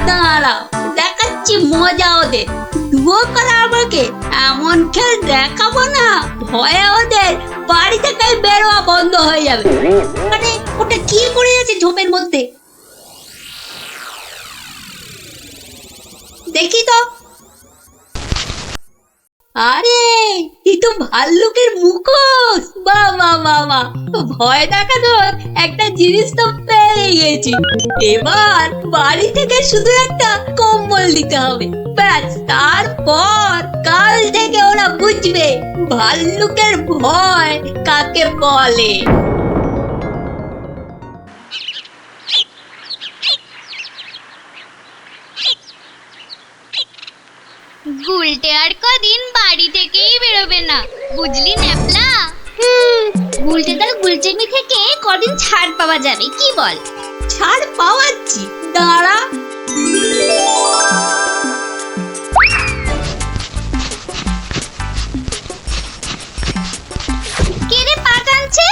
দাঁড়াও, দেখাচ্ছি মজা ওদের। দুয়ো করা আমাকে এমন খেল দেখাবো না, ভয়ে ওদের বাড়ি থেকে বেরোয়া বন্ধ হয়ে যাবে। মানে ওটা কি করে আছে ঝোপের মধ্যে? দেখি তো। আরে এই তো ভাল্লুকের মুখোশ। বাহ বাহ বাহ বাহ, ভয় দেখানোর একটা জিনিস তো পেয়ে গেছি। এবার বাড়ি থেকে শুধু একটা কম্বল দিতে হবে, ব্যাস। তারপর কাল থেকে ওরা বুঝবে ভাল্লুকের ভয় কাকে বলে। গুলটে আর কদিন বাড়ি থেকেই বেরোবে না, বুঝলি ন্যাপলা? গুলটে তার গুলচেমি থেকে কদিন ছাড় পাওয়া যাবে, কি বল? ছাড় পাওয়াচ্ছি, দাঁড়া। কে রে পা টানছে?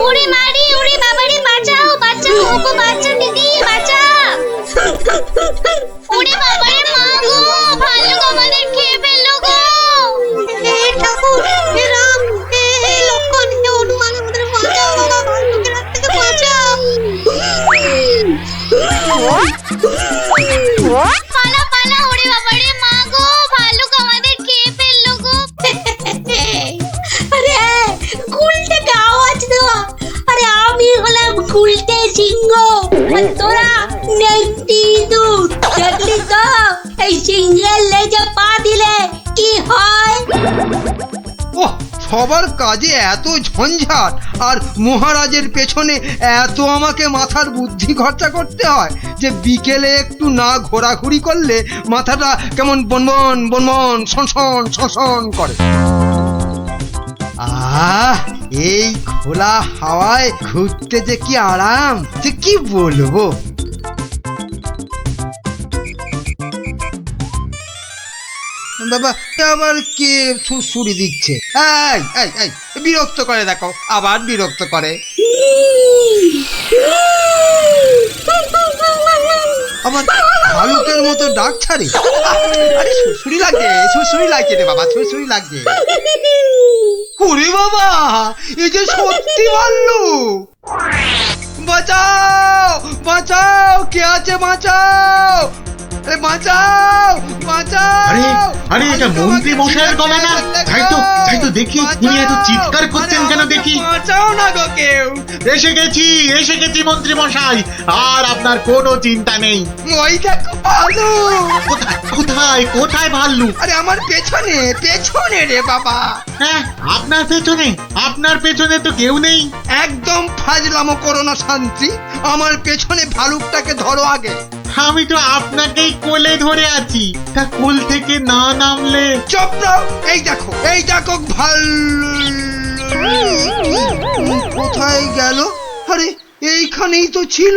ওরে মারি, ওরে বাবারে, বাঁচাও বাঁচাও, ওগো বাঁচা দিদি, বাঁচা। ওরে বাবারে, মা গো, ভাল্লুক আমাদের খেয়ে ফেললো গো। হে ঠাকুর, হে রাম, হে লক্ষণ, হে হনুমান, আমাদের বাঁচাও বাবা, ভাল্লুকের হাত থেকে বাঁচাও। পালা পালা, ওরে বাবারে, মা গো, ভাল্লুক আমাদের খেয়ে ফেললো গো। আরে গুলটেকে আওয়াজ দেওয়া। আরে আমি হলাম গুলটে সিংহ, আর তোরা নেংটি ইঁদুর। দেখলি তো এই সিংহের লেজে পা দিলে কি হয়? ওহ, সবার কাজে এত ঝঞ্ঝাট, আর মহারাজের পেছনে এত আমাকে মাথার বুদ্ধি খরচা করতে হয় যে বিকেলে একটু না ঘোরাঘুরি করলে মাথাটা কেমন বনবন বনবন শনশন শনশন করে। এই খোলা হাওয়ায় ঘুরতে যে কি আরাম, যে কি বলবো। বাবা, আবার কে সুড়সুড়ি দিচ্ছে? এই এই এই, বিরক্ত করে, দেখো আবার বিরক্ত করে। আবার ভালুকের মতো ডাক ছাড়ে। আরে সুড়সুড়ি লাগছে, সুড়সুড়ি লাগছে রে বাবা, সুড়সুড়ি লাগছে। ওরে বাবা, এই যে সত্যি ভাল্লুক! বাঁচাও বাঁচাও, কে আছে বাঁচাও, বাঁচাও বাঁচাও। আরে আরে, এটা মন্ত্রী মশাইয়ের গলা না? যাই তো দেখি, উনি এত চিৎকার করছেন কেন দেখি। বাঁচাও না গো কেউ। এসে গেছি মন্ত্রী মশাই, আর আপনার কোনো চিন্তা নেই। ওই দেখো ভাল্লুক। কোথায় কোথায় ভাল্লুক? আরে আমার পেছনে পেছনে রে বাবা। হ্যাঁ, আপনার পেছনে তো কেউ নেই। একদম ফাজলামো করো না শান্তি, আমার পেছনে ভালুকটাকে ধরো আগে। আমি তো আপনাকেই কোলে ধরে আছি, তা কোল থেকে না নামলে। চুপ দাও। এই দেখো ভাল্লুক কোথায় গেল? আরে এইখানেই তো ছিল।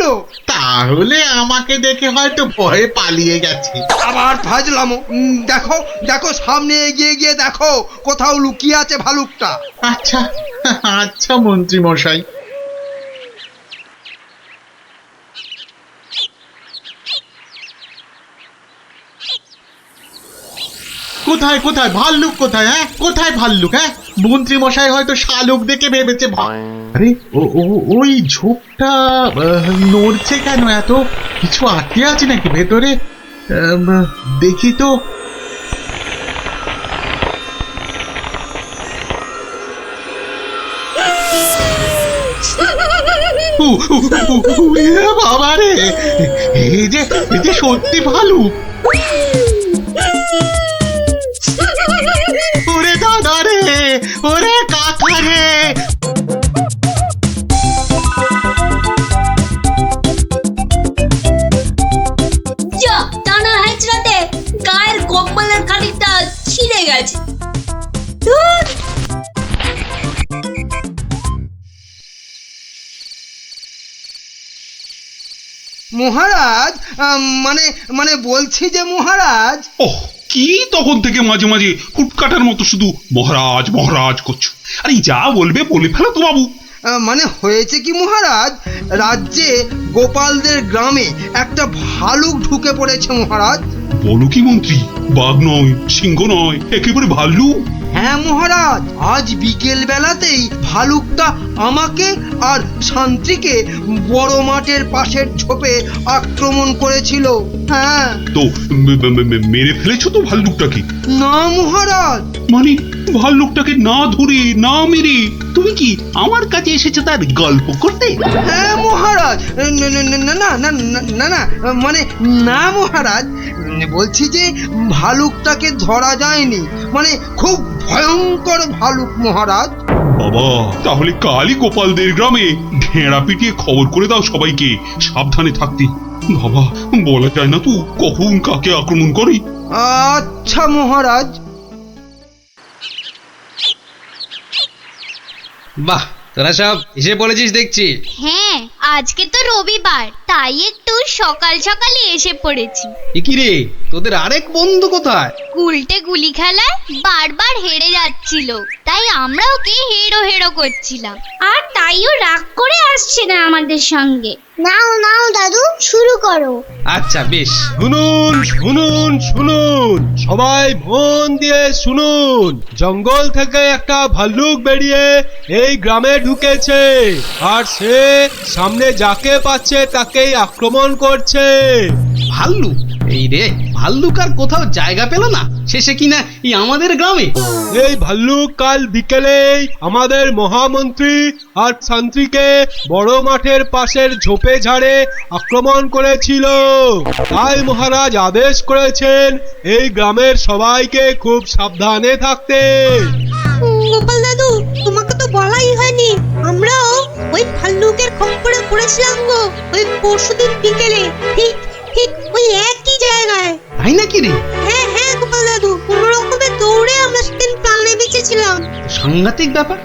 তাহলে আমাকে দেখে হয়তো ভয়ে পালিয়ে গেছে। আবার ফাজলামো। দেখো সামনে এগিয়ে গিয়ে দেখো কোথাও লুকিয়ে আছে ভালুকটা। আচ্ছা আচ্ছা মন্ত্রী মশাই। কোথায় ভাল্লুক? কোথায়? হ্যাঁ, কোথায় ভাল্লুক? হ্যাঁ, মন্ত্রী মশাই হয়তো শালুক দেখে ভেবেছে। আরে ওই ঝোপটা নড়ছে কেন? এত কিছু আটকে আছে নাকি ভেতরে? দেখি তো। বাবা রে, এই যে সত্যি ভালুক। ওরে দাদা রে, ওরে কাকা রে। টানা হেঁচড়াতে গায়ের কম্বলের খানিকটা ছিঁড়ে গেছে। মহারাজ, মানে বলছি যে মহারাজ। ওহ, কি তখন থেকে মাঝে মাঝে কুটকাটার মতো শুধু মহারাজ মহারাজ করছো? আরে যা বলবে বলে ফেলো তো বাবু। মানে হয়েছে কি মহারাজ, রাজ্যে গোপালদের গ্রামে একটা ভালুক ঢুকে পড়েছে মহারাজ। বলো কি মন্ত্রী, বাঘ নয়, সিংহ নয়, একেবারে ভাল্লুক? হ্যাঁ মহারাজ, আজ বিকেল বেলাতেই ভালুকটা আমাকে আর শান্তিকে বড় মাঠের পাশের ঝোপে আক্রমণ করেছিল। হ্যাঁ। তো মেরে ফেলেছো তো ভাল্লুকটাকে? না মহারাজ। মানে ভাল্লুকটাকে না ধরে না মেরে তুমি কি আমার কাছে এসেছো তার গল্প করতে? হ্যাঁ মহারাজ, না না না না না না না না, মানে না মহারাজ, বলছি যে ভালুকটাকে ধরা যায়নি, মানে খুব ভয়ঙ্কর ভালুক মহারাজ। বাবা, তাহলে কালই গোপালদের গ্রামে ঢেঁড়া পিটিয়ে খবর করে দাও সবাইকে সাবধানে থাকতে। বাবা, বলা যায় না তো কখন কাকে আক্রমণ করে। আচ্ছা মহারাজ। বাহ, তোরা সব এসে পড়েছিস দেখছি। হ্যাঁ, আজকে তো রবিবার, তাই একটু সকাল সকালে এসে পড়েছি। এ কি রে, তোদের আরেক বন্ধু কোথায়? উল্টে গুলি খেলায় বারবার হেরে যাচ্ছিল, তাই আমরা ওকে হেরো হেরো করছিলাম, আর তাইও রাগ করে আসছে না আমাদের সঙ্গে। নাও নাও দাদু, শুরু করো। আচ্ছা বেশ। শুনুন শুনুন শুনুন, সবাই মন দিয়ে শুনুন। জঙ্গল থেকে একটা ভাল্লুক বেরিয়ে এই গ্রামে ঢুকেছে, আর সে সামনে যাকে পাচ্ছে তাকেই আক্রমণ করছে। ভাল্লুক? এই রে, ভাল্লুক আর কোথাও জায়গা পেল না, শেষে কিনা এই আমাদের গ্রামে। এই ভাল্লুক কাল বিকেলেই আমাদের মহামন্ত্রী আর শান্তিকে বড় মাঠের পাশের ঝোপে ঝাড়ে আক্রমণ করেছিল। তাই মহারাজ আদেশ করেছেন এই গ্রামের সবাইকে খুব সাবধানে থাকতে। গোপাল দাদু, তোমাকে তো বলাই হয়নি, আমরাও ওই ভাল্লুকের খপ্পরে পড়েছিলাম গো, ওই পরশুদিন বিকেলে, ঠিক ঠিক ওই একই জায়গায়। তাই নাকি রে? হ্যাঁ হ্যাঁ গোপাল দাদু, কোনো রকমে দৌড়ে আমরা সেদিন প্রাণে বেঁচেছিলাম। সাংঘাতিক ব্যাপার।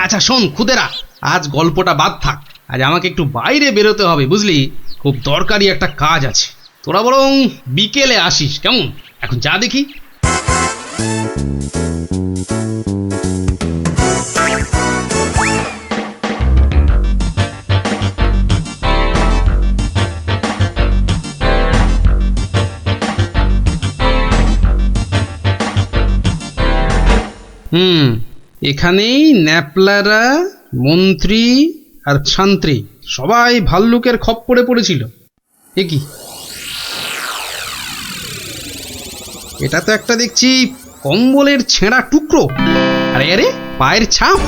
আচ্ছা শোন খুদেরা, আজ গল্পটা বাদ থাক, আজ আমাকে একটু বাইরে বেরোতে হবে বুঝলি, খুব দরকারি একটা কাজ আছে। তোরা বরং বিকেলে আসিস, কেমন? এখন যা দেখি। এখানেই ন্যাপলারা, মন্ত্রী আর শান্ত্রী সবাই ভাল্লুকের খপ্পরে পড়েছিল। এ কি, এটা তো একটা দেখছি কম্বলের ছেঁড়া টুকরো। আরে আরে, পায়ের ছাপ।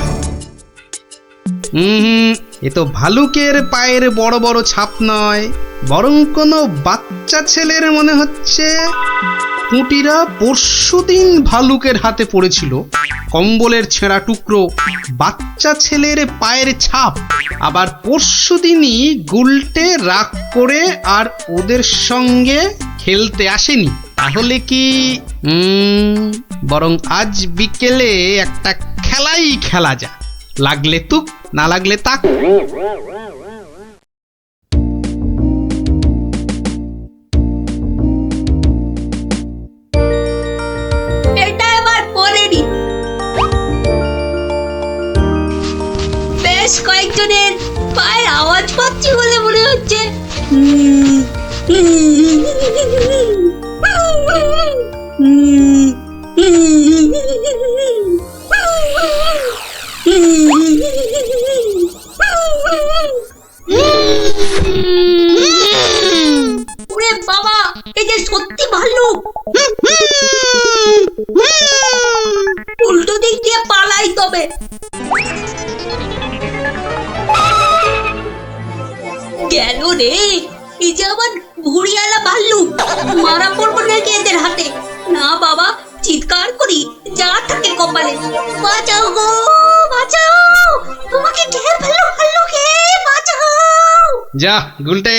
এ তো ভালুকের পায়ের বড় বড় ছাপ নয়, বরং কোনো বাচ্চা ছেলের মনে হচ্ছে। পুঁটিরা পরশুদিন ভালুকের হাতে পড়েছিল, কম্বলের ছেঁড়া টুকরো, বাচ্চা ছেলের পায়ের ছাপ। আবার পরশুদিনই গুলটে রাগ করে আর ওদের সঙ্গে খেলতে আসেনি। তাহলে কি বরং আজ বিকেলে একটা খেলাই খেলা যা, লাগলে তুক না লাগলে তাক। এটা এবার পড়েনি। বেশ কয়েকজনের পায়ের আওয়াজ পাচ্ছি বলে মনে হচ্ছে। ওরে বাবা, এই যে সত্যি ভাল্লুক। উল্টো দিক দিয়ে পালাই তবে। গেল রে, এই যে আবার ভুড়িয়ালা ভাল্লুক। মারা পড়বো নাকি এদের হাতে? না বাবা, চিৎকার করি যা থাকে কপালে। বাঁচাও গো, বাঁচাও, তোমাকে ঘের ফেললো ভাল্লুকে, বাঁচাও। যা গুলটে,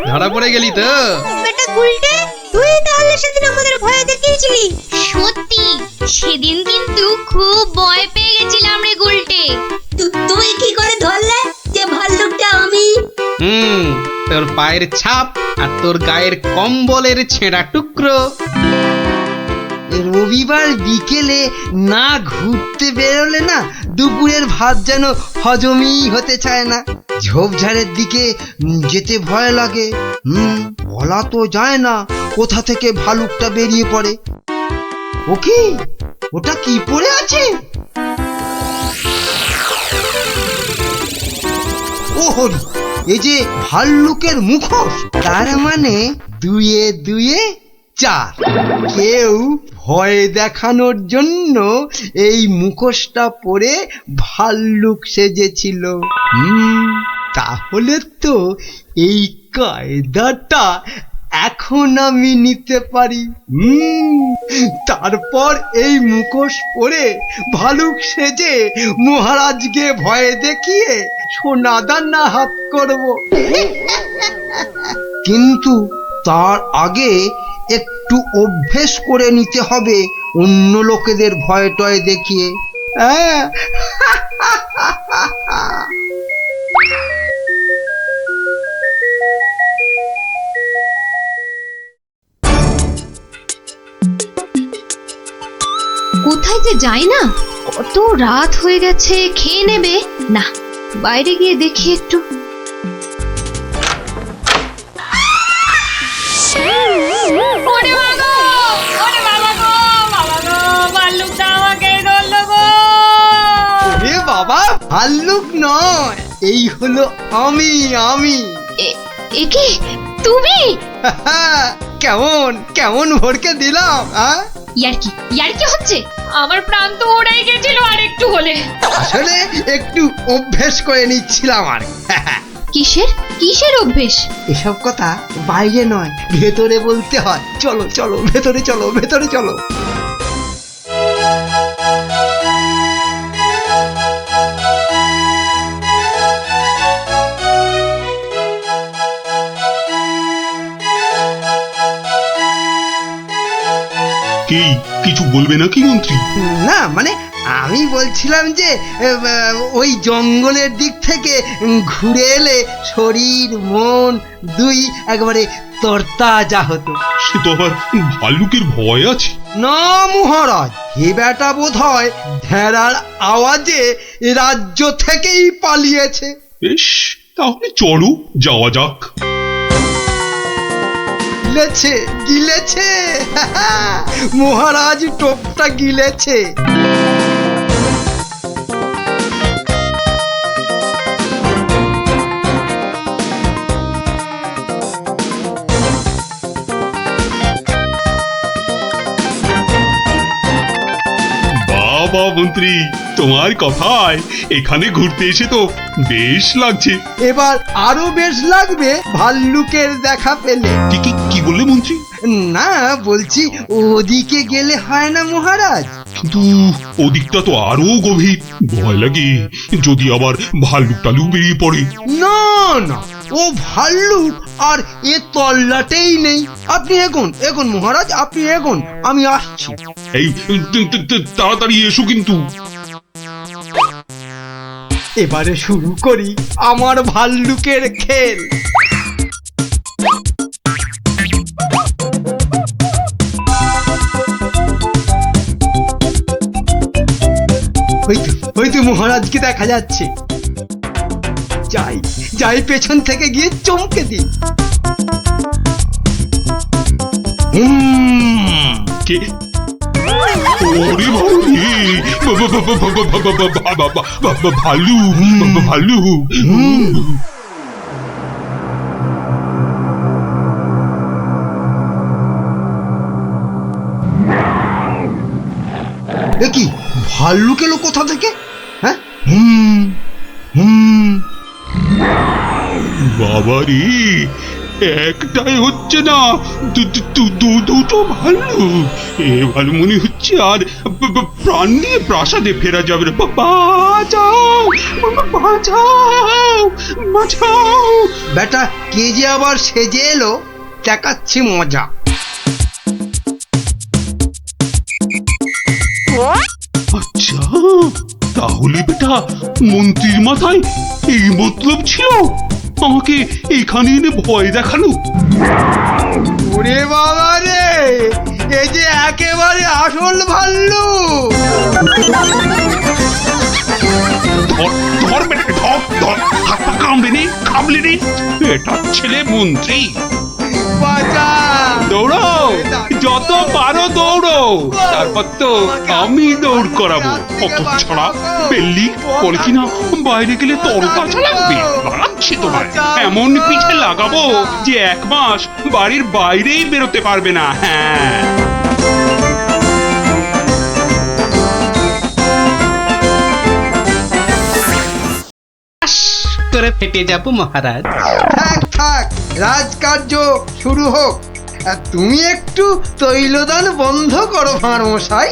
ধরা পড়ে গেলি তো। বেটা গুলটে, তুই তাহলে সেদিন আমাদের ভয় দেখিয়েছিলি। সত্যি, সেদিন কিন্তু খুব ভয় পেয়ে গেছিলাম রে গুলটে। তুই কি করে ধরলে যে ভাল্লুকটা আমি? তোর পায়ের ছাপ আর তোর গায়ের কম্বলের ছেঁড়া টুকরো। রবিবার বিকেলে না ঘুরতে বেরোলে না দুপুরের ভাত যেন হজমই হতে চায় না। ঝোপঝাড়ের দিকে যেতে ভয় লাগে। বলা তো যায় না কোথা থেকে ভালুকটা বেরিয়ে পড়ে। ও কি, ওটা কি পড়ে আছে? ও হরি, এই যে ভাল্লুকের মুখোশ। তার মানে 2 × 2 = 4। কেউ ভয় দেখানোর জন্য এই মুখোশটা পরে ভাল্লুক সেজেছিল। তাহলে তো এই কায়দাটা এখন আমি নিতে পারি। তারপর এই মুখোশ পরে ভালুক সেজে মহারাজকে ভয় দেখিয়ে সোনাদানা হাত করব। কিন্তু তার আগে একটু অভ্যেস করে নিতে হবে অন্য লোকেদের ভয় টয় দেখিয়ে। কোথায় যে যাই না, কত রাত হয়ে গেছে। খেয়ে নেবে না, বাইরে গিয়ে দেখি একটু। বাবা, ভাল্লুক নয়, এই হলো আমি। এ কি তুমি? কেমন কেমন ভরকে দিলাম। ইয়ার্কি হচ্ছে? আমার প্রাণ তো ওড়াই গেছিল আর একটু হলে। আসলে একটু অভ্যেস করে নিচ্ছিলাম আর। কিসের অভ্যেস? এসব কথা বাইরে নয়, ভেতরে বলতে হয়। চলো চলো, ভেতরে চলো, ভেতরে চলো। কি কিছু বলবে নাকি মন্ত্রী? না মানে আমি বলছিলাম যে ওই জঙ্গলের দিক থেকে ঘুরে এলে শরীর মন 2 একবারে তরতাজা হতো। সে তো আবার ভাল্লুকের ভয় আছে। না মহারাজ, এ বেটা বোধ হয় ঢেড়ার আওয়াজে রাজ্য থেকেই পালিয়েছে। বেশ, তাহলে চলো যাওয়া যাক। গিলেছে মহারাজ, টোপটা গিলেছে। বাবা মন্ত্রী, তোমার কথায় এখানে ঘুরতে এসে তো বেশ লাগছে। এবার আরো বেশ লাগবে ভাল্লুকের দেখা পেলে। কি বললে মন্ত্রী? না বলছি, ওদিকে গেলে হয় না মহারাজ? কিন্তু ওদিকটা তো আরো গভীর। ভয় লাগে যদি আবার ভাল্লুক টালুক বেরিয়ে পড়ে। না না, ও ভাল্লুক আর এ তল্লাটেই নেই। আপনি এগোন মহারাজ, আপনি এগোন, আমি আসছি। এই তাড়াতাড়ি এসো কিন্তু। এবারে শুরু করি আমার ভাল্লুকের খেল। হয়তো মহারাজকে দেখা যাচ্ছে। যাই পেছন থেকে গিয়ে চমকে দিই। কে? ওরে ভাল্লু ভাল্লু। কি ভাল্লুক এলো কোথা থেকে? হ্যাঁ, বাবারে, একটাই হচ্ছে না, দুটো ভাল্লুক। এবার মনে হচ্ছে আর প্রাণ নিয়ে প্রাসাদে ফেরা যাবে না। বাঁচাও বাঁচাও বাঁচাও। বেটা কে যে আবার সেজে এলো, দেখাচ্ছি মজা। আচ্ছা, তাহলে বেটা মন্ত্রীর মাথায় এই মতলব ছিল আমাকে এখানে এনে ভয় দেখানো। ওরে বাবা রে, এই যে একেবারে আসল ভাল্লুক। ধর বেটাকে, ধর হাত পাকা। কামড়ে নে কামড়ে নে, এটা ছেলে মন্ত্রী। বাঁচা! দৌড়ো, যত পারো দৌড়ো, তারপর তো আমি দৌড় করাবো। কত ছাড়া পেল্লি বলে কিনা বাইরে গেলে তরতাজা লাগবে। লাগাচ্ছি তোমার এমন পিঠে লাগাবো যে 1 মাস বাড়ির বাইরেই বেরোতে পারবে না। হ্যাঁ, করে ফেটে যাব মহারাজ। থাক থাক, রাজকার্য শুরু হোক। আর তুমি একটু তৈলদান বন্ধ করো ভাঁড় মশাই।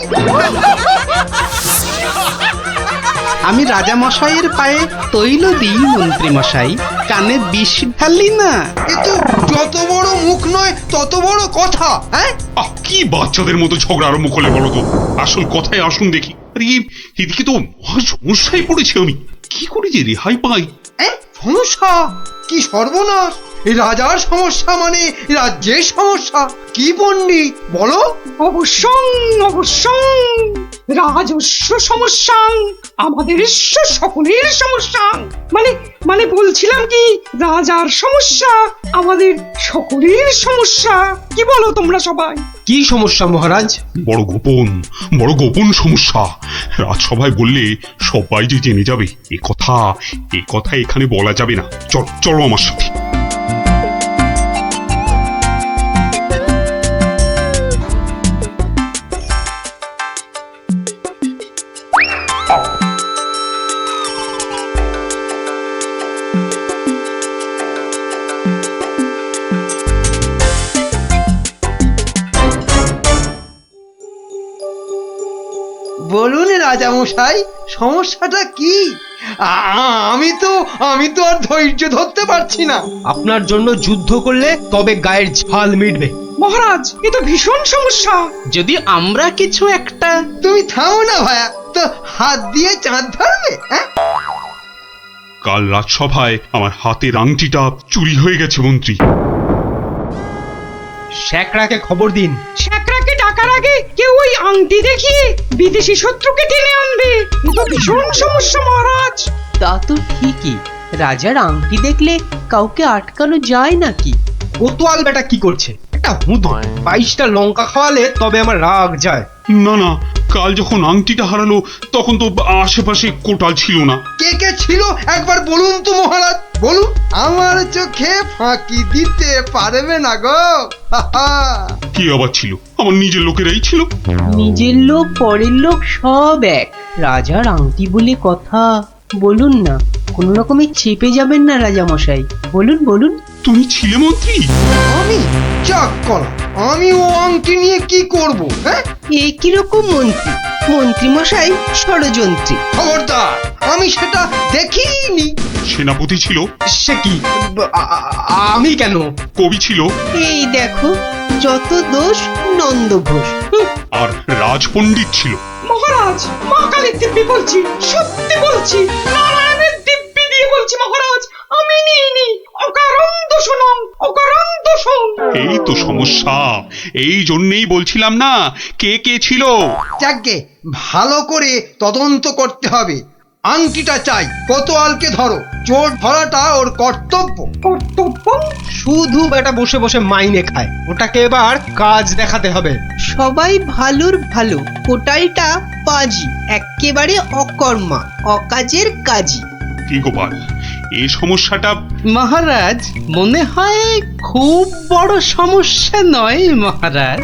আমি রাজা মশাইয়ের পায়ে তৈল দিই মন্ত্রী মশাই, কানে বিষ ঢালি না। এ তো যত বড় মুখ নয় তত বড় কথা। হ্যাঁ, কি বাচ্চাদের মতো ঝগড়া আরম্ভ করলে বলো তো? আসল কথায় আসুন দেখি। আরে এদিকে তো মহা সমস্যায় পড়েছি আমি, কি করে যে রেহাই পাই? সমস্যা? কি সর্বনাশ! এই রাজার সমস্যা মানে রাজ্যের সমস্যা। কি পণ্ডিত বলো? অবশ্যই রাজস্ব সমস্যা আমাদের সকলের সমস্যা। মানে বলছিলাম কি, রাজার সমস্যা আমাদের সকলের সমস্যা। কি বলো তোমরা সবাই? কি সমস্যা মহারাজ? বড় গোপন সমস্যা। রাজসভায় বললে সবাই যে জেনে যাবে, এ কথা এখানে বলা যাবে না। চলো আমার সাথে। বলুন রাজা মশাই, সমস্যাটা কি? আমি তো আর ধৈর্য ধরতে পারছি না। আপনার জন্য যুদ্ধ করলে তবে গায়ের ঝাল মিটবে। মহারাজ, এ তো ভীষণ সমস্যা। যদি আমরা কিছু একটা... তুমি থামো না ভায়া, তো হাত দিয়ে চাঁদ ধরবে? কাল রাজসভায় আমার হাতের আংটিটা চুরি হয়ে গেছে মন্ত্রী। শ্যাকরাকে খবর দিন। শ্যাকরাকে ডাকার আগে কেউ ওই আংটি দেখিয়ে বিদেশি শত্রুকে টেনে আনবে। এ তো ভীষণ সমস্যা মহারাজ। তা তো ঠিকই, রাজার আংটি দেখলে কাউকে আটকানো যায় নাকি? কোতোয়াল বেটা কি করছে? একটা হুঁদো 22টা লঙ্কা খাওয়ালে তবে আমার রাগ যায়। না, কাল যখন আংটিটা হারালো তখন তো আশেপাশে কোটাল ছিল না। কে ছিল একবার বলুন তো মহারাজ, বলুন। আমার চোখে ফাঁকি দিতে পারবে না গো। কি আবার ছিল? আমার নিজের লোকেরাই ছিল। নিজের লোক পরের লোক সব এক, রাজার আংটি বলে কথা। বলুন না, কোনো রকমে চেপে যাবেন না রাজা মশাই, বলুন। তুমি ছিলে মন্ত্রী? আমি চাক করা, আমি ও আংটি নিয়ে কি করব? হ্যাঁ, এ কিরকম মন্ত্রী মশাই ষড়যন্ত্রী। খবরদার, আমি সেটা দেখিনি। সেনাপতি ছিল? সে কি? আমি কেন? কবি ছিল? এই দেখো, যত দোষ নন্দ ঘোষ। আর রাজপণ্ডিত ছিল? মহারাজ, মা কালীর দিব্যি বলছি, সত্যি বলছি, নারায়ণের দিব্যি দিয়ে বলছি মহারাজ, আমি নিইনি। অকারণ অকারণ দোষণ। এই তো সমস্যা, এই জন্যই বলছিলাম না কে ছিল। যাকে ভালো করে তদন্ত করতে হবে। আংটিটা চাই, কোতোয়ালকে ধরো। চোর ধরাটা ওর কর্তব্য। শুধু বেটা বসে বসে মাইনে খায়, ওটাকে এবার কাজ দেখাতে হবে। সবাই ভালোর ভালো, কোটালটা পাজি, একেবারে অকর্মা, অকাজের কাজী। কি গোপাল, এই সমস্যাটা? মহারাজ, মনে হয় খুব বড় সমস্যা নয় মহারাজ।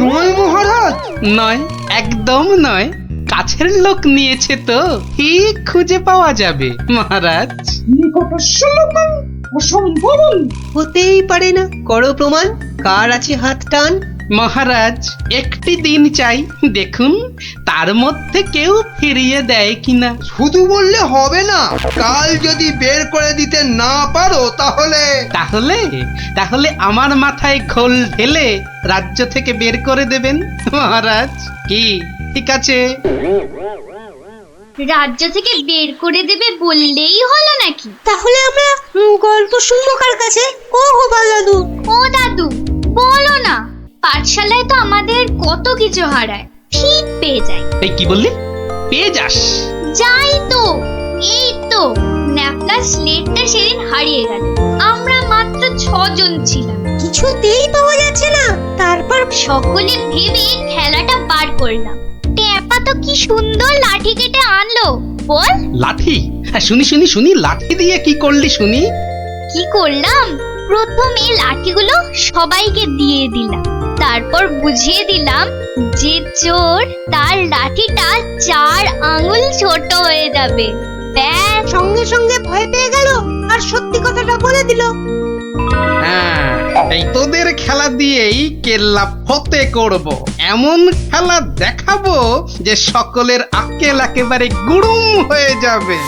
নয় মহারাজ? নয়, একদম নয়। কাছের লোক নিয়েছে তো ঠিক খুঁজে পাওয়া যাবে মহারাজ। নিকটস্য লোকং অসম্ভবং। হতেই পারে না, করো প্রমাণ, কার আছে হাত টান। মহারাজ, একটি দিন চাই, দেখুন তার মধ্যে কেউ ফিরিয়ে দেয় কিনা। শুধু বললে হবে না, কাল যদি বের করে দিতে না পারো তাহলে আমার মাথায় খোল ঢেলে রাজ্য থেকে বের করে দেবেন মহারাজ। কি ঠিক আছে? রাজ্য থেকে বের করে দেবে বললেই হলো নাকি? তাহলে আমরা গল্প শুনবো কার কাছে? ও গোপাল দাদু। ও দাদু, বলো না, পাঠশালায় তো আমাদের কত কিছু হারায়, ঠিক পেয়ে যাই। এই কি বললি? পেয়ে যাস? যাই তো, এই তো ন্যাপলা স্লেটটা সেদিন হারিয়ে গেল। আমরা মাত্র 6 জন ছিলাম। কিছুতেই পাওয়া যাচ্ছে না। তারপর সকলে ভেবে খেলাটা বার করলাম। ট্যাপা তো কি সুন্দর লাঠি কেটে আনলো, বল। লাঠি? হ্যাঁ, শুনি লাঠি দিয়ে কি করলি শুনি? কি করলাম, প্রথমে লাঠিগুলো সবাইকে দিয়ে দিলাম, তারপর বুঝিয়ে দিলাম যে চোর তার লাঠিটা 4 আঙুল ছোট হয়ে যাবে। ব্যাস, সঙ্গে সঙ্গে ভয় পেয়ে গেল আর সত্যি কথাটা বলে দিল। হ্যাঁ, এই তোদের খেলা দিয়েই কেল্লা ফতে করব। এমন খেলা দেখাবো যে সকলের আক্কেল একেবারে গুড়ুম হয়ে যাবে।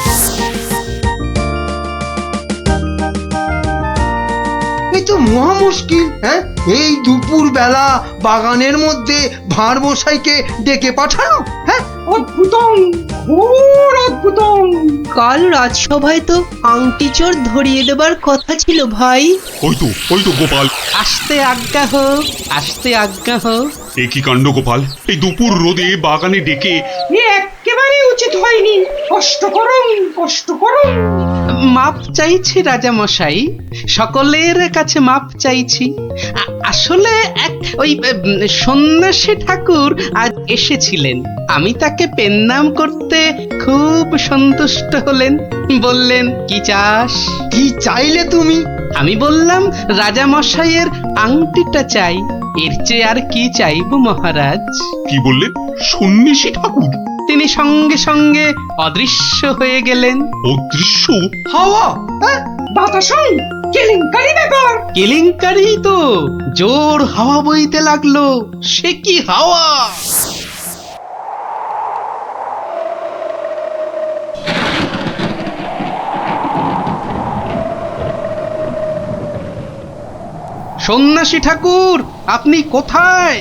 এই তো মহা মুশকিল। হ্যাঁ, এই দুপুর বেলা বাগানের মধ্যে ভাঁড় মশাইকে ডেকে পাঠানো। হ্যাঁ, অদ্ভুতং, ঘোর অদ্ভুতং। কাল রাজসভায় তো আংটি চোর ধরিয়ে দেবার কথা ছিল ভাই। ওই তো গোপাল। আসতে আজ্ঞা হোক, আসতে আজ্ঞা হোক। এ কি কাণ্ড গোপাল, এই দুপুর রোদে বাগানে ডেকে। এ একেবারে উচিত হয়নি। কষ্ট করুন। মাপ চাইছি রাজা মশাই, সকলের কাছে মাপ চাইছি। আসলে এক ওই সন্ন্যাসী ঠাকুর আজ এসেছিলেন। আমি তাকে পেন্নাম করতে খুব সন্তুষ্ট হলেন। বললেন, কি চাস? কি চাইলে তুমি? আমি বললাম, রাজা মশাইয়ের আংটিটা চাই। এর চেয়ে আর কি চাইব মহারাজ? কি বললেন? সন্ন্যাসী ঠাকুর? তিনি সঙ্গে সঙ্গে অদৃশ্য হয়ে গেলেন। অদৃশ্য? হাওয়া? হ্যাঁ, বাতাসং, কেলেঙ্কারি ব্যাপার। কেলেঙ্কারি তো, জোর হাওয়া বইতে লাগলো। সে কি হাওয়া! সন্ন্যাসী ঠাকুর, আপনি কোথায়?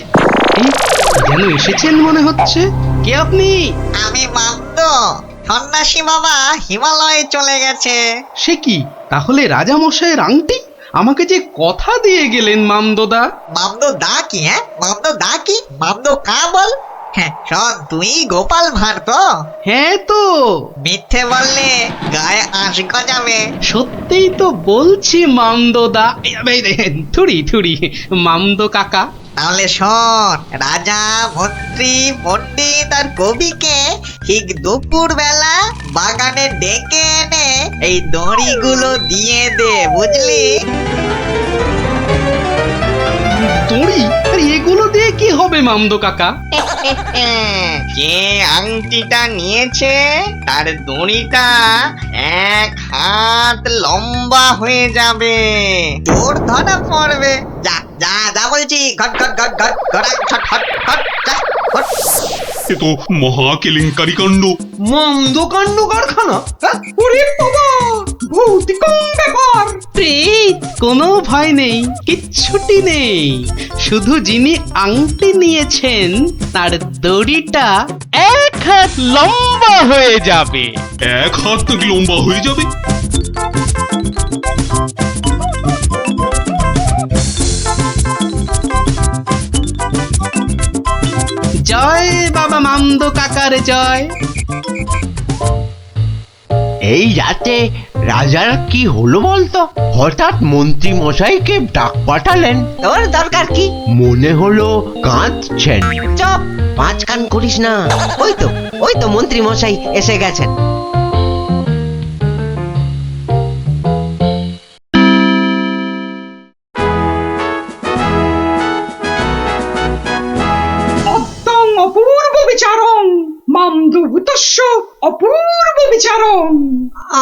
এই, যেন এসেছেন মনে হচ্ছে। কে আপনি? আমি মামদ। সন্ন্যাসী বাবা হিমালয়ে চলে গেছে। সে কি, তাহলে রাজা মশাইয়ের আংটি? আমাকে যে কথা দিয়ে গেলেন মামদোদা। মামদ দা কি? হ্যাঁ, মামদ দা কি? মামদ কা বল? হ্যাঁ, শোন, তুই গোপাল ভাঁড় তো? হ্যাঁ তো। মিথ্যে বললে গায়ে আঁশ গজাবে। সত্যিই তো বলছি মামদোদা। থুড়ি মামদো কাকা। তাহলে শোন, রাজা, মন্ত্রী, পণ্ডিত আর কবিকে ঠিক দুপুর বেলা বাগানে ডেকে এনে এই দড়িগুলো দিয়ে দে, বুঝলি? দড়ি? আরে এগুলো দিয়ে কি হবে মামদো কাকা? যে আংটিটা নিয়েছে তার দড়িটা 1 হাত লম্বা হয়ে যাবে। তোর ধরা পড়বে। যা যা যা বলছি, ঘট ঘট ঘট ঘট ঘট ঘট ঘট ঘট যা ঘট। এ তো মহা কেলেঙ্কারি কাণ্ড। মন্দ কাণ্ড কারখানা। হ্যাঁ, ওরে বাবা, ভৌতিকং ব্যাপার। প্রেত, কোনো ভয় নেই, কিচ্ছুটি নেই। শুধু যিনি আংটি নিয়েছেন তার দড়িটা 1 হাত লম্বা হয়ে যাবে। 1 হাত লম্বা হয়ে যাবে? জয় বাবা মামদো কাকার জয়। এই রাতে রাজার কি হলো বলতো? হঠাৎ মন্ত্রী মশাইকে ডাক পাঠালেন। তোর দরকার কি? মনে হলো কাঁদছেন। চপ, 5 কান করিস না। ওই তো মন্ত্রী মশাই এসে গেছেন। অদ্যং অপূর্ব বিচারং, মামদভূতস্য অপূর্ব বিচারং।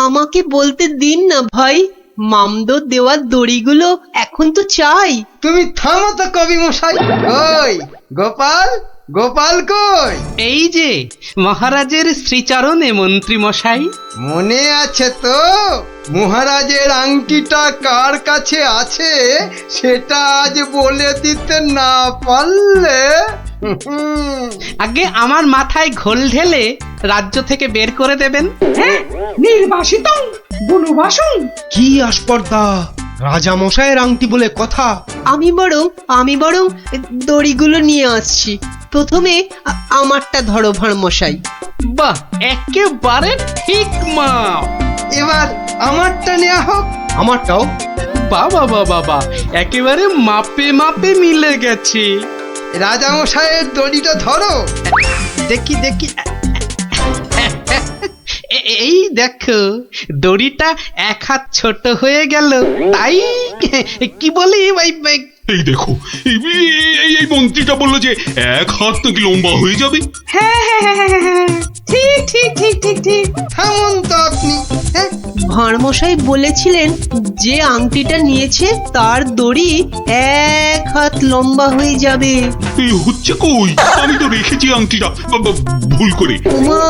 আমাকে বলতে দিন না ভাই, মামদো দেওয়ার দড়িগুলো এখন তো চাই। তুমি থামো তো কবি মশাই। কই গোপাল কই? এই যে মহারাজের শ্রীচরণে মন্ত্রী মশাই। মনে আছে তো? মহারাজের আংটিটা কার কাছে আছে সেটা আজ বলে দিতে না পারলে আগে আমার মাথায় ঘোল ঢেলে রাজ্য থেকে বের করে দেবেন। হ্যাঁ, নির্বাসিতং বনবাসং। কি আস্পর্ধা! রাজা মশাইয়ের আংটি বলে কথা। আমি বরং দড়িগুলো নিয়ে আসছি। প্রথমে আমারটা ধরো ভাঁড় মশাই। বাহ, একেবারে ঠিক মাপ। এবার আমারটা নেওয়া হোক। আমারটাও বাবা বাবা বাবা, একেবারে মাপে মাপে মিলে গেছে। রাজামশাইয়ের দড়িটা ধরো। দেখি দেখি, এই দেখো দড়িটা এক হাত ছোট হয়ে গেল, তাই কি বলি এই দেখো, এই মন্ত্রীটা বললো যে এক হাত নাকি লম্বা হয়ে যাবে। হ্যাঁ, ঠিক ঠিক ঠিক ঠিক ঠিক। থামুন তো আপনি। ভাঁড়মশাই বলেছিলেন যে আংটিটা নিয়েছে তার দড়ি এক হাত লম্বা হয়ে যাবে। এই হচ্ছে কই, আমি তো রেখেছি আংটিটা ভুল করে। ওমা,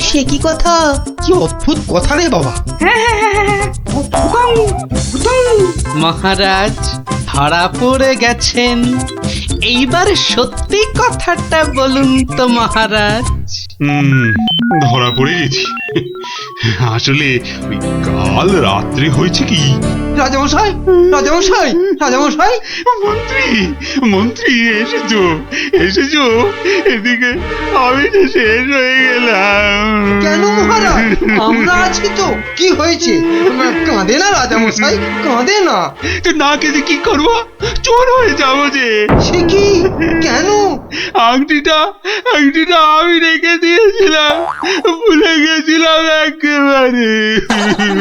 সে কি কথা! কি অদ্ভুত কথা রে বাবা। মহারাজ ধরা পড়ে গেছেন, এইবার সত্যি কথাটা বলুন তো মহারাজ। ধরা পড়ে গেছি। আসলে ওই কাল রাত্রে হয়েছে কি, রাজামশাই রাজামশাই রাজামশাই, মন্ত্রী মন্ত্রী এসেছো এসেছো, এদিকে আমি তো শেষ হয়ে গেলাম। কেন মহারাজ, আমরা আছি তো, কি হয়েছে? কাঁদে না রাজামশাই, কাঁদে না। তো না কেঁদে কি করবো, চোর হয়ে যাবো যে। সে কি, কেন? আংটিটা আমি রেখে দিয়েছিলাম, ভুলে গেছিলাম একেবারে।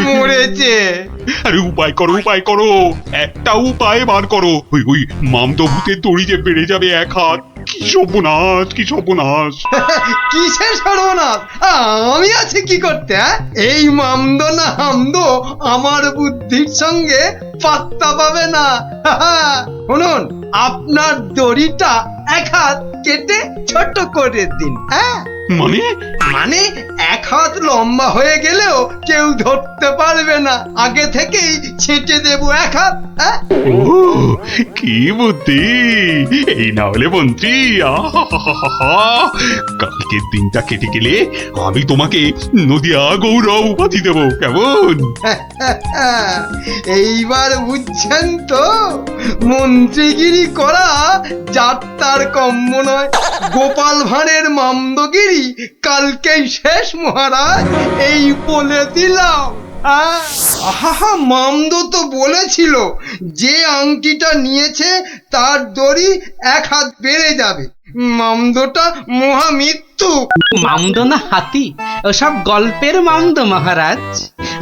মরেছে। আরে উপায় করো, একটা উপায় বার করো। ওই মামদো ভূতের দড়ি যে বেড়ে যাবে এক হাত। কি সর্বনাশ, কি সর্বনাশ। কিসের সর্বনাশ? আমি আছি কি করতে? এই মামদো না হামদো আমার বুদ্ধির সঙ্গে পাত্তা পাবে না। শুনুন, আপনার দড়িটা এক হাত কেটে ছোট করে দিন। হ্যাঁ মানে এক হাত লম্বা হয়ে গেলেও কেউ ধরতে পারবে না, আগে থেকেই ছেটে দেবো এক হাত। ও কি বুদ্ধি! এই না হলে মন্ত্রী, কালকের দিনটা কেটে গেলে আমি তোমাকে নদিয়া গৌরব উপাধি দেব, কেমন? এইবার বুঝছেন তো, মন্ত্রীগিরি করা যাত্রার কম্য নয়। গোপাল ভাঁড়ের মামদগিরি কালকেই শেষ মহারাজ, এই বলে দিলাম। আহা, মামদো তো বলেছিল যে আংটিটা নিয়েছে তার দড়ি এক হাত বেড়ে যাবে। মামদোটা মহামৃত্যু। মামদো না হাতি, ওসব গল্পের মামদো মহারাজ।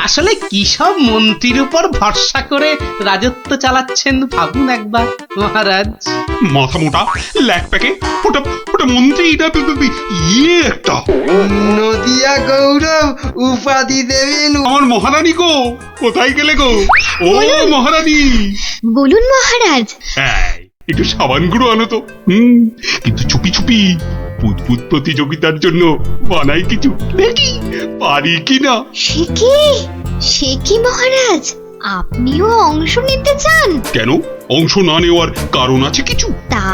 আসলে কি সব মন্ত্রীর উপর ভরসা করে রাজত্ব চালাচ্ছেন ভাবুন একবার মহারাজ। মাথা মোটা ল্যাক প্যাকে, ওটা মন্ত্রী একটা নদিয়া গৌরব উপাধি দেবেন। আমার মহারানী গো, কোথায় গেলে গো? ও মহারানী। বলুন মহারাজ। একটু সাবান গুঁড়ো আনো তো। কিন্তু চুপি চুপি, পুতপুত প্রতিযোগিতার জন্য বানাই কিছু, দেখি পারি কিনা। সে কি মহারাজ, আপনিও অংশ নিতে চান? কেন, অংশ না নেওয়ার কারণ আছে কিছু? তা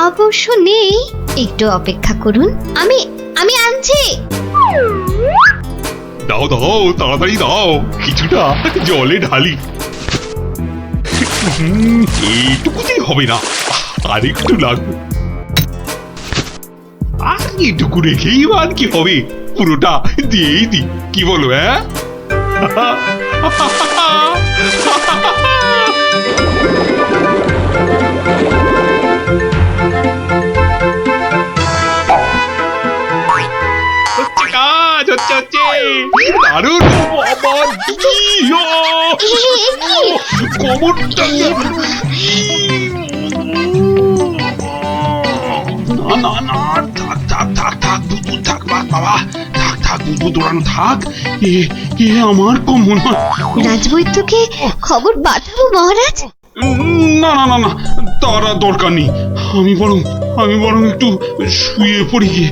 অবশ্য নেই, একটু অপেক্ষা করুন, আমি আনছি। দাও তাড়াতাড়ি দাও, কিছুটা জলে ঢালি। এইটুকুতেই হবে না, আর একটু লাগবে। আর এইটুকু রেখেই আর কি হবে, পুরোটা দিয়েই দি, কি বলো? দারুণ, কোমরটা না থাক বুদবুদ থাক বাবা, থাক বুদবুদ দৌড়ানো থাক। আমার কম মনে হয়। রাজবৈদ্যকে খবর পাঠাবো মহারাজ? না তার দরকার নেই, আমি বরং একটু শুয়ে পড়ি গিয়ে।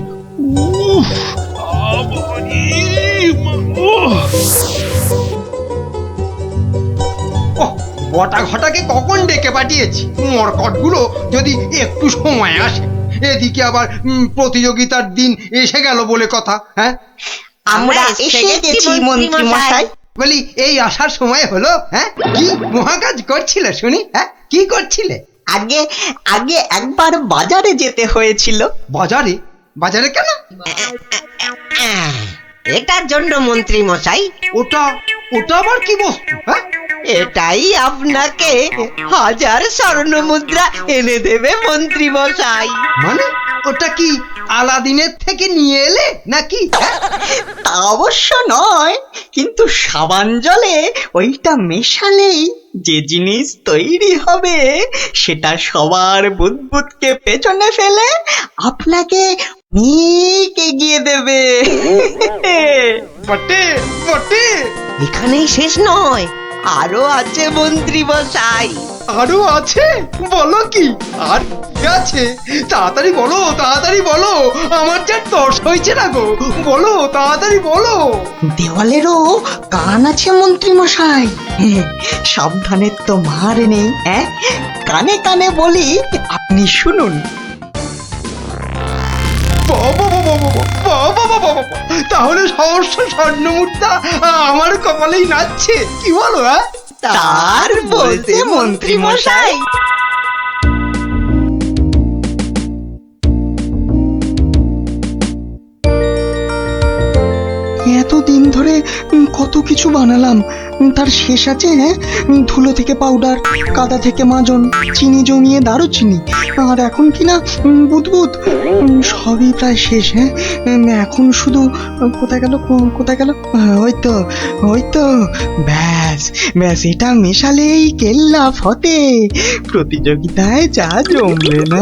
বটা ঘটাকে কখন ডেকে পাঠিয়েছি, মরকটগুলো যদি একটু সময় আসে। এদিকে আবার প্রতিযোগিতার দিন এসে গেল বলে কথা। হ্যাঁ, আমরা এসে গেছি মন্ত্রী মশাই। বলি, এই আসার সময় হলো? হ্যাঁ, কি মহাকাজ করছিলে শুনি? হ্যাঁ, কি করছিলে? আগে একবার বাজারে যেতে হয়েছিল। বাজারে কেন? এটার জন্য মন্ত্রী মশাই। ওটা ওটা আবার কি বস্তু? হ্যাঁ, এটাই আপনাকে 1000 স্বর্ণ মুদ্রা এনে দেবে মন্ত্রী মশাই। মানে ওটা কি আলাদিনের থেকে নিয়ে এলে নাকি? হ্যাঁ? তা অবশ্য নয়, কিন্তু সাবান জলে ওইটা মেশালেই যে জিনিস তৈরি হবে সেটা সবার বুদবুদকে পেছনে ফেলে আপনাকে অনেক এগিয়ে দেবে। বটে বটে। এখানেই শেষ নয়, আরো আছে মন্ত্রী মশাই। আরো আছে? বলো কি আর কি আছে? তাড়াতাড়ি বলো, তাড়াতাড়ি বলো, আমার যা তর্স হয়েছে না গো, বলো তাড়াতাড়ি বলো। দেওয়ালেরও কান আছে মন্ত্রী মশাই, সাবধানের তো মার নেই। কানে কানে বলি, আপনি শুনুন। তাহলে সমস্ত স্বর্ণ মুদ্রা আমার কপালেই নাচছে, কি বলো? হ্যাঁ, তার বলতে মন্ত্রী মশাই। এতদিন ধরে কত কিছু বানালাম, তার শেষ আছে? ধুলো থেকে পাউডার, কাদা থেকে মাজন, চিনি জমিয়ে দারুচিনি, আর এখন কিনা বুদবুদ। সবই প্রায় শেষ। এখন শুধু কোথায় গেল, কোথায় গেল? ওই তো ব্যাস ব্যাস, এটা মেশালেই কেল্লা ফতে। প্রতিযোগিতায় যা জমলে না।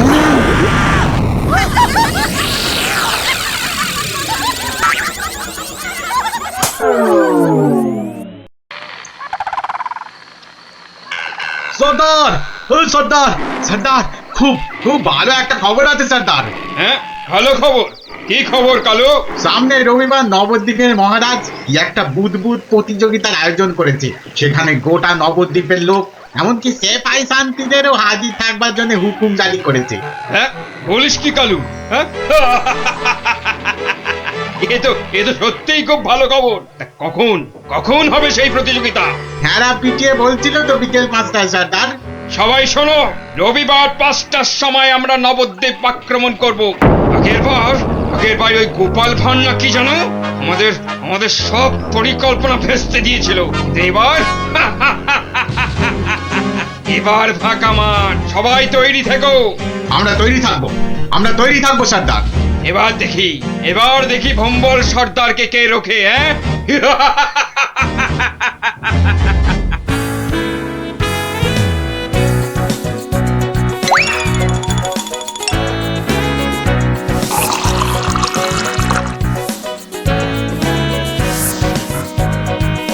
সর্দার, ও সর্দার, সর্দার, খুব খুব ভালো একটা খবর আছে সর্দার। হ্যাঁ, ভালো খবর। কি খবর কালু? সামনে রবিবার নবদ্বীপের মহারাজ কি একটা বুদবুদ প্রতিযোগিতার আয়োজন করেছে। সেখানে গোটা নবদ্বীপের লোক, এমনকি সেপাই শান্তিদেরও হাজির থাকবার জন্য হুকুম জারি করেছে। হ্যাঁ, বলিস কি কালু? হ্যাঁ, এ তো সত্যিই খুব ভালো খবর। তা কখন কখন হবে সেই প্রতিযোগিতা? হ্যাঁ, পিটিয়ে বলছিল তো বিকেল 5টায় সর্দার। সবাই শোনো, রবিবার 5টার সময় আমরা নবদ্বীপ আক্রমণ করব। আগের বার ওই গোপাল ভাঁড় না কি জানো, আমাদের সব পরিকল্পনা ভেস্তে দিয়েছিল। এবার ফাঁকা মাঠ, সবাই তৈরি থেকো। আমরা তৈরি থাকবো সর্দার। এবার দেখি ভম্বল সর্দারকে কে রোখে।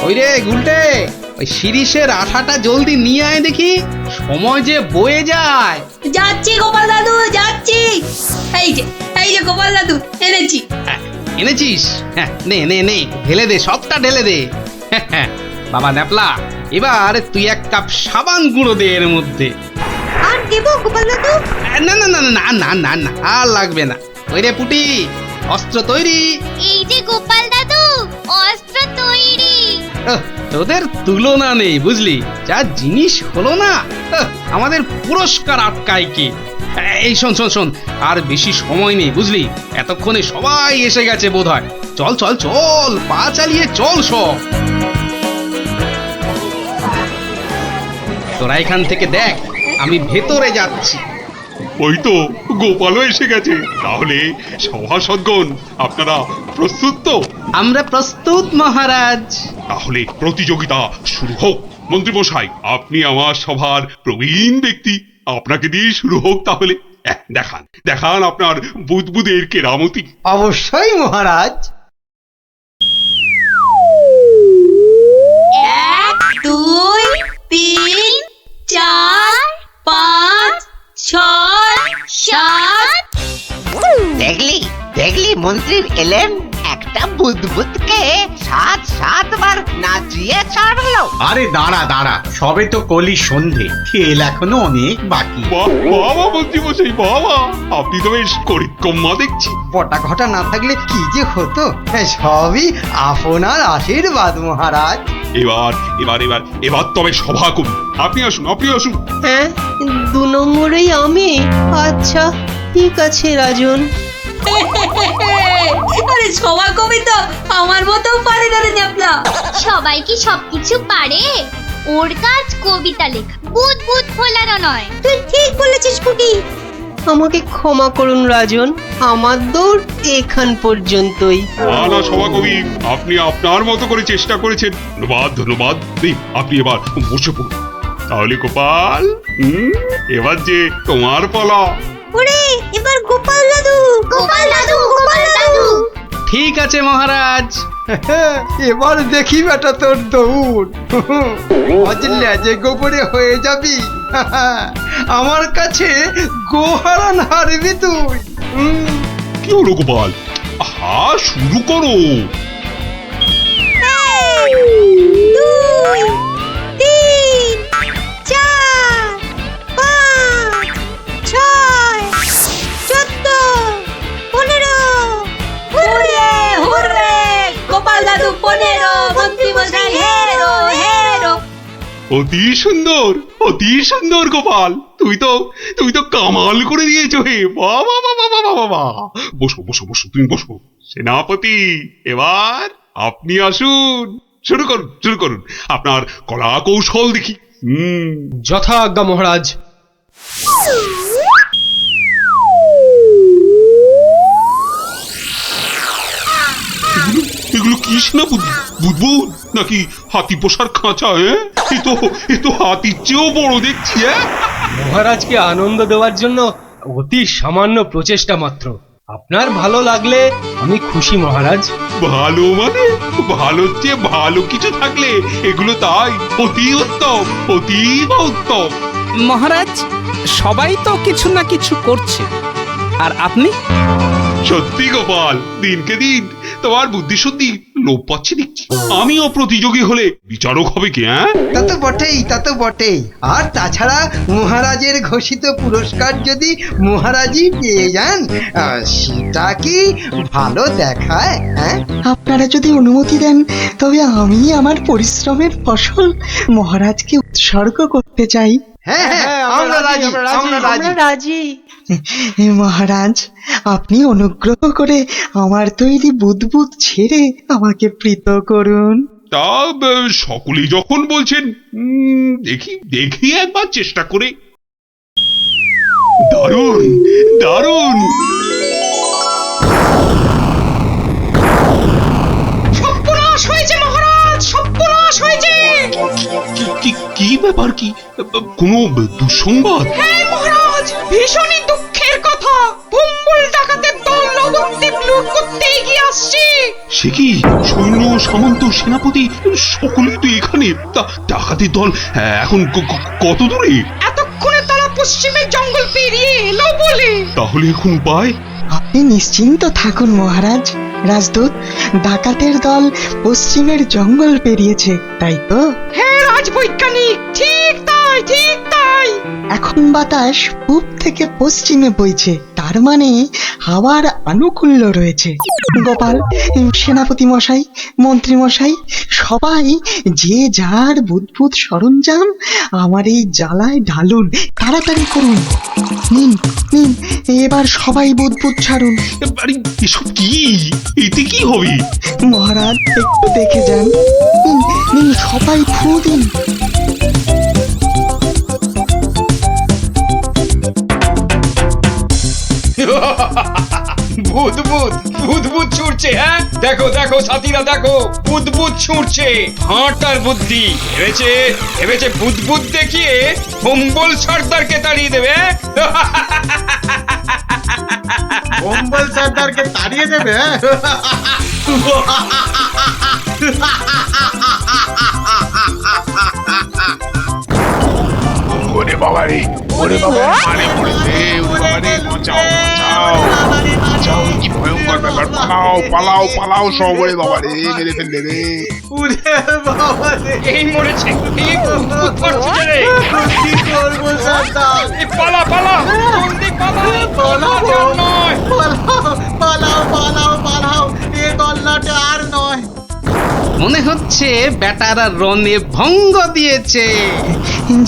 ওই রে গুলটে, ওই শিরিষের আঠাটা জলদি নিয়ে আয় দেখি, সময় যে বয়ে যায়। যাচ্ছি গোপাল দাদু, যাচ্ছি। এই যে গোপাল দাদু, এনেছি। এনেছিস? হ্যাঁ, নে নে নে, ঢেলে দে, সবটা ঢেলে দে। বাবা ন্যাপলা, এবার তুই 1 কাপ সাবান গুঁড়ো দে এর মধ্যে। আর দেব গোপাল দাদু? না না না না না না না, আর লাগবে না। ওই রে পুটি, অস্ত্র তৈরি। এই যে গোপাল দাদু, অস্ত্র তৈরি। তোদের তুলনা নেই বুঝলি, যা জিনিস হলো না। আমাদের পুরস্কার আটকায় কে? এই শোন শোন শোন, আর বেশি সময় নেই বুঝলি, এতক্ষণে সবাই এসে গেছে বোধহয়। চল চল চল, পা চালিয়ে চল সব। তোরা এখান থেকে দেখ, আমি ভেতরে যাচ্ছি। ওই তো গোপালও এসে গেছে। তাহলে সভাসদগণ, আপনারা প্রস্তুত তো? আমরা প্রস্তুত মহারাজ। তাহলে প্রতিযোগিতা শুরু হোক। মন্ত্রী মশাই, আপনি আমার সভার প্রবীণ ব্যক্তি, আপনাকে দিয়ে শুরু হোক তাহলে। দেখান আপনার বুদবুদের কেরামতি। অবশ্যই মহারাজ। 1 2 3 4 5 6 7। দেখলি মন্ত্রী এলেন, একটা বুদবুদকে 7 বার নাচিয়ে ছাড়লো। আরে দাঁড়া, সবে তো কলি সন্ধে, খেল এখনো অনেক বাকি। বাবা মন্ত্রী মশাই, বাবা, আপনি তো বেশ করিতকম্মা দেখছি। পটা ঘটা না থাকলে কি যে হতো। সবই আপনার আশীর্বাদ মহারাজ। এবার তবে সভা করুন। আপনি আসুন। হ্যাঁ, 2 নম্বরেই আমি। আচ্ছা ঠিক আছে রাজন। আরে সভা কবি তো আমার মতো পারে না রে ন্যাপলা। সবাই কি সবকিছু পারে? ওর কাজ কবিতা লেখা, বুদ বুদ ফোলানো নয়। তুই ঠিক বলেছিস পুটি। আমাকে ক্ষমা করুন রাজন, আমার দৌড় এখান পর্যন্তই। না সভাকবি, আপনি আপনার মতো করে চেষ্টা করেছেন, ধন্যবাদ ধন্যবাদ। আপনি এবার বসে পড়ুন। তাহলে গোপাল, এবার যে তোমার পালা। ওরে এবার গোপাল দাদু, গোপাল দাদু, গোপাল দাদু। ঠিক আছে মহারাজ। এবার দেখি বেটা তোর দৌড়। আজ লেজে গোবরে হয়ে যাবি। আমার কাছে গোহারান হারবি তুই। কি হলো গোপাল? আহা, শুরু করো। 2 3 4 5 6 14 15। হুররে হুররে, গোপাল দাদু 15, মন্ত্রী মশাই হেরো হেরো। অতি সুন্দর, অতি সুন্দর গোপাল। তুই তো কামাল করে দিয়েছো হে। বাবা বাবা বাবা বাবা। বসো বসো বসো, তুমি বসো। সেনাপতি, এবার আপনি আসুন। শুরু করুন আপনার কলা কৌশল দেখি। যথা আজ্ঞা মহারাজ। এগুলো কি সেনাপতি? বুদবুদ নাকি হাতি পোষার খাঁচা? এ তো হাতির চেয়েও বড় দেখছি। মহারাজকে আনন্দ দেওয়ার জন্য অতি সামান্য প্রচেষ্টা মাত্র। আপনার ভালো লাগলে আমি খুশি মহারাজ। ভালো মানে? ভালোর চেয়ে ভালো কিছু থাকলে এগুলো তাই অতি উত্তম, অতীব উত্তম। মহারাজ, সবাই তো কিছু না কিছু করছে, আর আপনি? সত্যি গোপাল, দিনকে দিন তোমার বুদ্ধি সত্যি লোপ পাচ্ছে দেখছি। আমিও প্রতিযোগী হলে বিচারক হবে কি? তা তো বটেই। আর তাছাড়া মহারাজের ঘোষিত পুরস্কার যদি মহারাজই পেয়ে যান, সেটা কি ভালো দেখায়? আপনারা যদি অনুমতি দেন তবে আমি আমার পরিশ্রমের ফসল মহারাজকে উৎসর্গ করতে চাই। হ্যাঁ, আমরা রাজি। মহারাজ, আপনি অনুগ্রহ করে আমার তৈরি বুদবুদ ছেড়ে আমাকে প্রীত করুন। তা সকলেই যখন বলছেন, দেখি একবার চেষ্টা করে। দারুণ দারুণ। সর্বনাশ হয়েছে মহারাজ, সর্বনাশ হয়েছে। কি ব্যাপার? কি কোনো দুঃসংবাদ? হ্যাঁ মহারাজ, ভীষণই দুঃখের কথা। ভম্বল ডাকাতের দল নবদ্বীপ লুট করতে এগিয়ে আসছে। সে কি? সৈন্য, সামন্ত, সেনাপতি সকলেই তো এখানে। তা ডাকাতের দল এখন কত দূরে? এতক্ষণে তারা পশ্চিমের জঙ্গল পেরিয়ে এলো বলে। তাহলে এখন উপায়? আপনি নিশ্চিন্ত থাকুন মহারাজ। রাজদূত, ডাকাতের দল পশ্চিমের জঙ্গল পেরিয়েছে, তাই তো? হ্যাঁ রাজবৈজ্ঞানিক, ঠিক তাই। এখন বাতাস পূব থেকে পশ্চিমে বইছে, তার মানে হাওয়ার আনুকূল্য রয়েছে। গোপাল, সেনাপতি মশাই, মন্ত্রী মশাই, সবাই যে যার বুদবুদ সরঞ্জাম আমার এই জ্বালায় ঢালুন, তাড়াতাড়ি করুন। নিন, এবার সবাই বুদবুদ ছাড়ুন। এসব কি? এতে কি হবে? মহারাজ, একটু দেখে যান। নিন, সবাই ফু দিন। বুদবুদ ছুটছে। হ্যাঁ, দেখো সাথীরা, দেখো বুদবুদ ছুটছে। হাঁটার বুদ্ধি ভেবেছে বুদবুদ দেখিয়ে ভম্বল সর্দারকে তাড়িয়ে দেবে। ভম্বল সর্দারকে তাড়িয়ে দেবে? ওরে বাবা রে, মারে পড়েছে। ওরে বাবা রে, বাঁচাও, কি ভয়ঙ্কর ব্যাপার। পালাও সব। ওরে বাবা রে, মেরে ফেললে রে। উরে বাবা রে, এই মরেছে। এই বুদবুদ করছে রে। কি করব সর্দার? পালা জলদি পালাও, এ গল্লাটা আর নয়। মনে হচ্ছে বেটারা রণে ভঙ্গ দিয়েছে।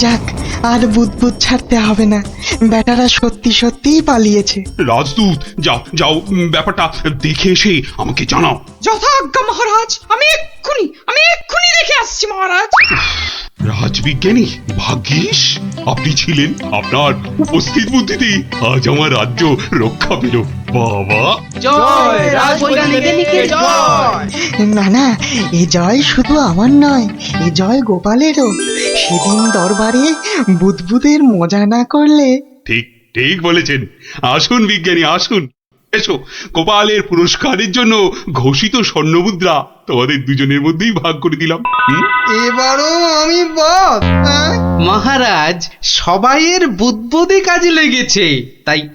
যাক, আর বুদবুদ ছাড়তে হবে না। বেটারা সত্যি সত্যিই পালিয়েছে। রাজদূত যাও যাও, ব্যাপারটা দেখে এসে আমাকে জানাও। যথাজ্ঞা মহারাজ, আমি এক্ষুনি দেখে আসছি মহারাজ। রাজবিজ্ঞানী, ভাগ্যিস আপনি ছিলেন। আপনার উপস্থিত বুদ্ধিতেই আজ আমার রাজ্য রক্ষা পেল। বাবা জয় রাজবৈজ্ঞানিককে জয়। না না, এ জয় শুধু আমার নয়, এ জয় গোপালেরও। সেদিন দরবারে বুদবুদের মজা না করলে। ঠিক ঠিক বলেছেন। আসুন বিজ্ঞানী, আসুন। এসো, গোপালের পুরস্কারের জন্য ঘোষিত স্বর্ণমুদ্রা তোমাদের দুজনের মধ্যেই ভাগ করে দিলাম। এবারও আমি বাদ। মহারাজ, সবাইয়ের বুদ্বুদে কাজে লেগেছে, তাই